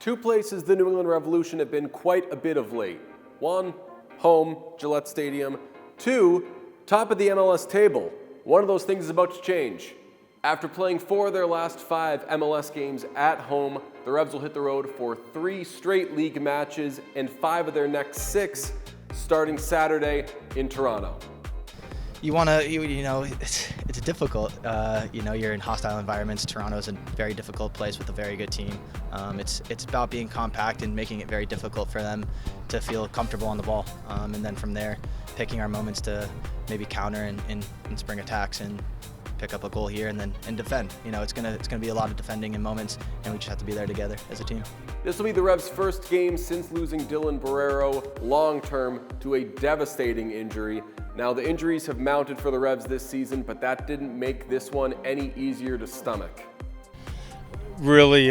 Two places the New England Revolution have been quite a bit of late. One, home, Gillette Stadium. Two, top of the MLS table. One of those things is about to change. After playing 4 of their last 5 MLS games at home, the Revs will hit the road for 3 straight league matches and 5 of their next 6 starting Saturday in Toronto. It's difficult. You're in hostile environments. Toronto's a very difficult place with a very good team. It's about being compact and making it very difficult for them to feel comfortable on the ball. And then from there, picking our moments to maybe counter and spring attacks and pick up a goal here and defend. It's gonna be a lot of defending in moments, and we just have to be there together as a team. This will be the Revs' first game since losing Dylan Barrero long-term to a devastating injury. Now, the injuries have mounted for the Revs this season, but that didn't make this one any easier to stomach. Really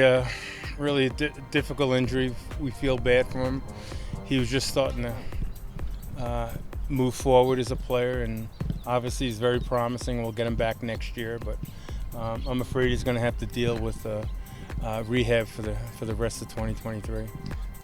difficult injury. We feel bad for him. He was just starting to move forward as a player, and obviously he's very promising. We'll get him back next year, but I'm afraid he's going to have to deal with rehab for the rest of 2023.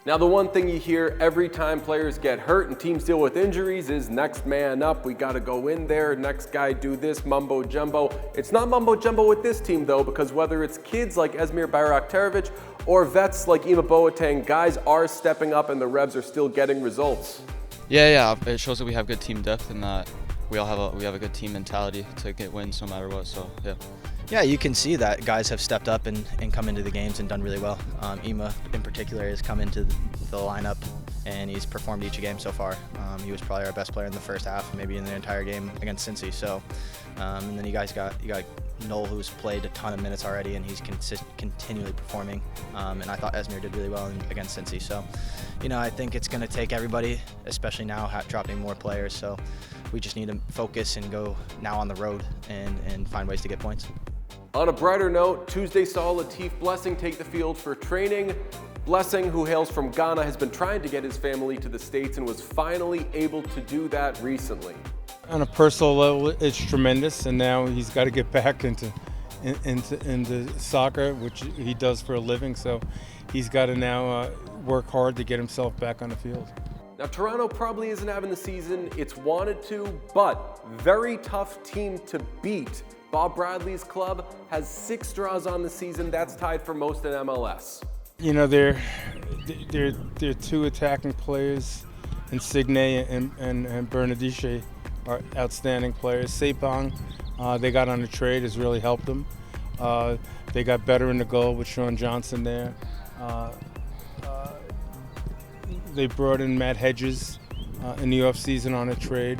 Now, the one thing you hear every time players get hurt and teams deal with injuries is next man up. We got to go in there. Next guy do this mumbo jumbo. It's not mumbo jumbo with this team though, because whether it's kids like Esmir Bayraktarovic or vets like Ima Boateng, guys are stepping up and the Revs are still getting results. Yeah. It shows that we have good team depth and that we have a good team mentality to get wins no matter what. So yeah. Yeah, you can see that guys have stepped up and come into the games and done really well. Ima, in particular, has come into the lineup and he's performed each game so far. He was probably our best player in the first half, maybe in the entire game against Cincy. So, and then you got Noel, who's played a ton of minutes already, and he's continually performing. And I thought Esmir did really well against Cincy. So, I think it's going to take everybody, especially now dropping more players. So, we just need to focus and go now on the road and find ways to get points. On a brighter note, Tuesday saw Latif Blessing take the field for training. Blessing, who hails from Ghana, has been trying to get his family to the States and was finally able to do that recently. On a personal level, it's tremendous, and now he's got to get back into soccer, which he does for a living. So he's got to now work hard to get himself back on the field. Now, Toronto probably isn't having the season it's wanted to, but very tough team to beat. Bob Bradley's club has 6 draws on the season. That's tied for most in MLS. They're 2 attacking players, Insigne and Bernadiche are outstanding players. Sepang, they got on a trade, has really helped them. They got better in the goal with Sean Johnson there. They brought in Matt Hedges in the offseason on a trade.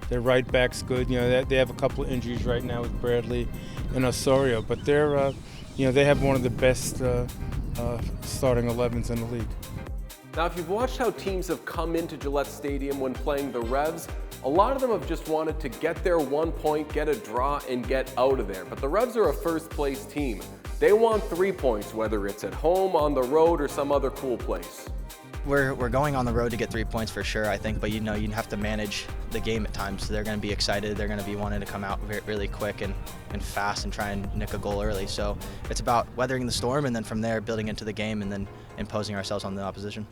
Their right back's good. They have a couple of injuries right now with Bradley and Osorio, but they have one of the best starting 11s in the league. Now, if you've watched how teams have come into Gillette Stadium when playing the Revs, a lot of them have just wanted to get their 1 point, get a draw, and get out of there. But the Revs are a first-place team. They want 3 points, whether it's at home, on the road, or some other cool place. We're going on the road to get 3 points for sure, I think, but you have to manage the game at times. So they're going to be excited. They're going to be wanting to come out really quick and fast and try and nick a goal early. So it's about weathering the storm and then from there building into the game and then imposing ourselves on the opposition.